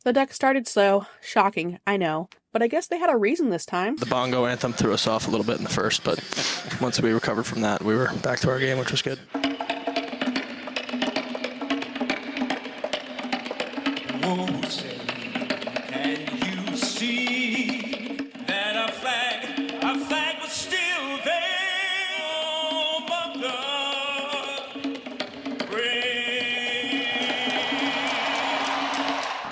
The Ducks started slow. Shocking, I know. But I guess they had a reason this time. The bongo anthem threw us off a little bit in the first, but once we recovered from that, we were back to our game, which was good. Oh, say, can you see that a flag was still there? Oh, but the rain.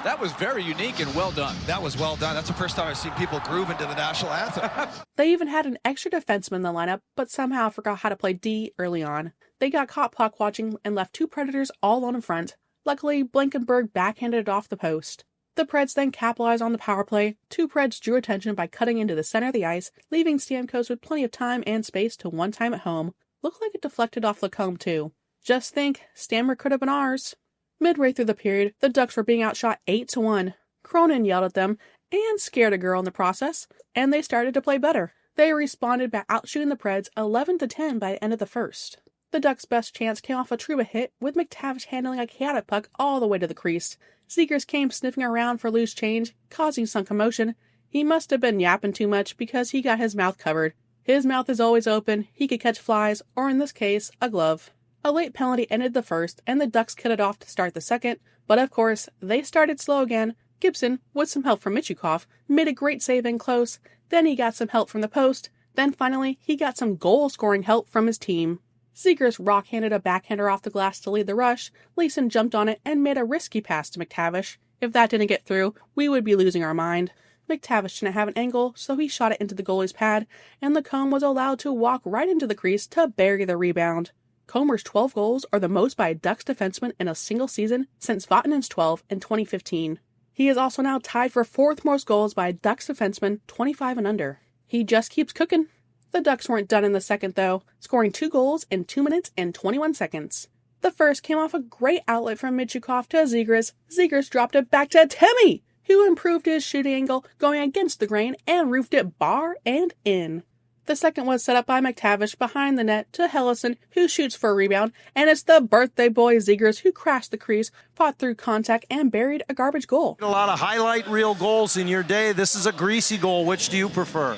That was very unique and well done. That was well done. That's the first time I've seen people groove into the national anthem. They even had an extra defenseman in the lineup, but somehow forgot how to play D early on. They got caught puck watching and left two Predators all on in front. Luckily, Blankenberg backhanded it off the post. The Preds then capitalized on the power play. Two Preds drew attention by cutting into the center of the ice, leaving Stamkos with plenty of time and space to one time at home. Looked like it deflected off Lacombe too. Just think, Stammer could have been ours. Midway through the period, the Ducks were being outshot 8-1. Cronin yelled at them, and scared a girl in the process, and they started to play better. They responded by outshooting the Preds 11-10 by the end of the first. The Ducks' best chance came off a Trouba hit, with McTavish handling a chaotic puck all the way to the crease. Zegras came sniffing around for loose change, causing some commotion. He must have been yapping too much because he got his mouth covered. His mouth is always open, he could catch flies, or in this case, a glove. A late penalty ended the first, and the Ducks cut it off to start the second, but of course, they started slow again. Gibson, with some help from Michukov, made a great save in close, then he got some help from the post, then finally, he got some goal-scoring help from his team. Zegras rock-handed a backhander off the glass to lead the rush. Leeson jumped on it and made a risky pass to McTavish. If that didn't get through, we would be losing our mind. McTavish didn't have an angle, so he shot it into the goalie's pad, and Lacombe was allowed to walk right into the crease to bury the rebound. Comer's 12 goals are the most by a Ducks defenseman in a single season since Vatanen's 12 in 2015. He is also now tied for fourth most goals by a Ducks defenseman 25 and under. He just keeps cooking. The Ducks weren't done in the second, though, scoring 2 goals in 2 minutes and 21 seconds. The first came off a great outlet from Michukov to Zegras. Zegras dropped it back to Timmy, who improved his shooting angle, going against the grain and roofed it bar and in. The second was set up by McTavish behind the net to Hellison, who shoots for a rebound, and it's the birthday boy Zegras who crashed the crease, fought through contact, and buried a garbage goal. A lot of highlight reel goals in your day. This is a greasy goal. Which do you prefer?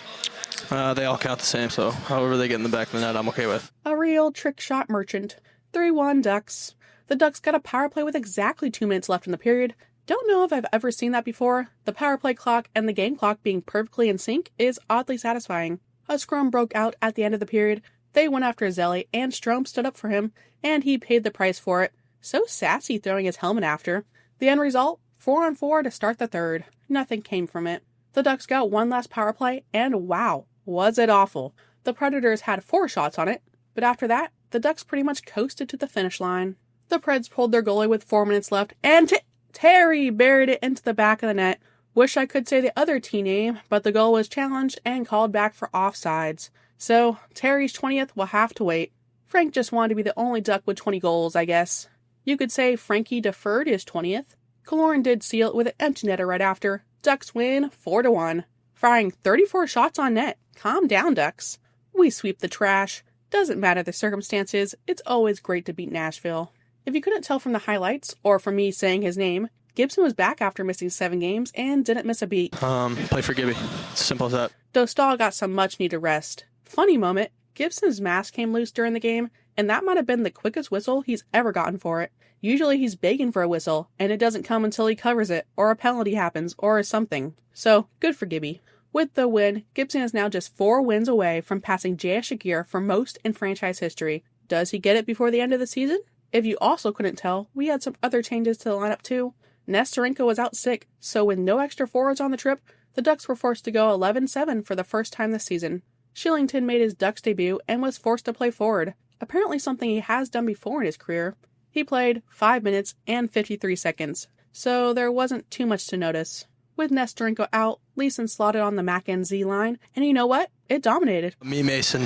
They all count the same, so however they get in the back of the net, I'm okay with. A real trick shot merchant. 3-1 Ducks. The Ducks got a power play with exactly 2 minutes left in the period. Don't know if I've ever seen that before. The power play clock and the game clock being perfectly in sync is oddly satisfying. A scrum broke out at the end of the period. They went after Zelli, and Strome stood up for him, and he paid the price for it. So sassy throwing his helmet after. The end result? 4-on-4 to start the third. Nothing came from it. The Ducks got one last power play, and wow, was it awful. The Predators had 4 shots on it, but after that, the Ducks pretty much coasted to the finish line. The Preds pulled their goalie with 4 minutes left, and Terry buried it into the back of the net. Wish I could say the other team name, but the goal was challenged and called back for offsides. So, Terry's 20th will have to wait. Frank just wanted to be the only Duck with 20 goals, I guess. You could say Frankie deferred his 20th. Killorn did seal it with an empty netter right after. Ducks win 4-1. Firing 34 shots on net. Calm down, Ducks. We sweep the trash. Doesn't matter the circumstances, it's always great to beat Nashville. If you couldn't tell from the highlights, or from me saying his name, Gibson was back after missing 7 games and didn't miss a beat. Play for Gibby. Simple as that. Dostal got some much-needed rest. Funny moment, Gibson's mask came loose during the game, and that might have been the quickest whistle he's ever gotten for it. Usually he's begging for a whistle, and it doesn't come until he covers it, or a penalty happens, or something. So, good for Gibby. With the win, Gibson is now just 4 wins away from passing J.S. Shakir for most in franchise history. Does he get it before the end of the season? If you also couldn't tell, we had some other changes to the lineup too. Nesterenko was out sick, so with no extra forwards on the trip, the Ducks were forced to go 11-7 for the first time this season. Shillington made his Ducks debut and was forced to play forward, apparently something he has done before in his career. He played 5 minutes and 53 seconds, so there wasn't too much to notice. With Nesterenko out, Leeson slotted on the Mac and Z line, and you know what? It dominated. Me, Mason,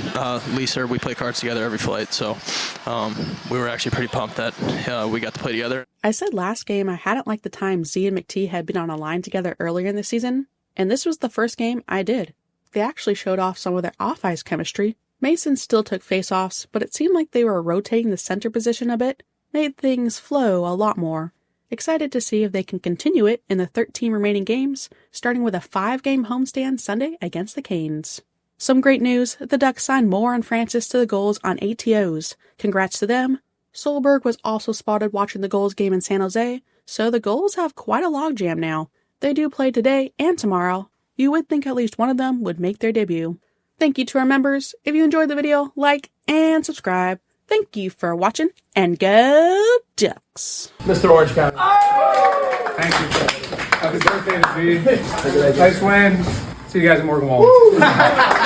Lisa, we play cards together every flight, so we were actually pretty pumped that we got to play together. I said last game I hadn't liked the time Z and McT had been on a line together earlier in the season, and this was the first game I did. They actually showed off some of their off-ice chemistry. Mason still took face-offs, but it seemed like they were rotating the center position a bit, made things flow a lot more. Excited to see if they can continue it in the 13 remaining games, starting with a 5-game homestand Sunday against the Canes. Some great news, the Ducks signed Moore and Francis to the goals on ATOs. Congrats to them. Solberg was also spotted watching the Gulls game in San Jose, so the Gulls have quite a logjam now. They do play today and tomorrow. You would think at least one of them would make their debut. Thank you to our members. If you enjoyed the video, like and subscribe. Thank you for watching, and go Ducks! Mr. Orange County. Thank you. Happy birthday to me. Nice win. See you guys in Morgan Wallen.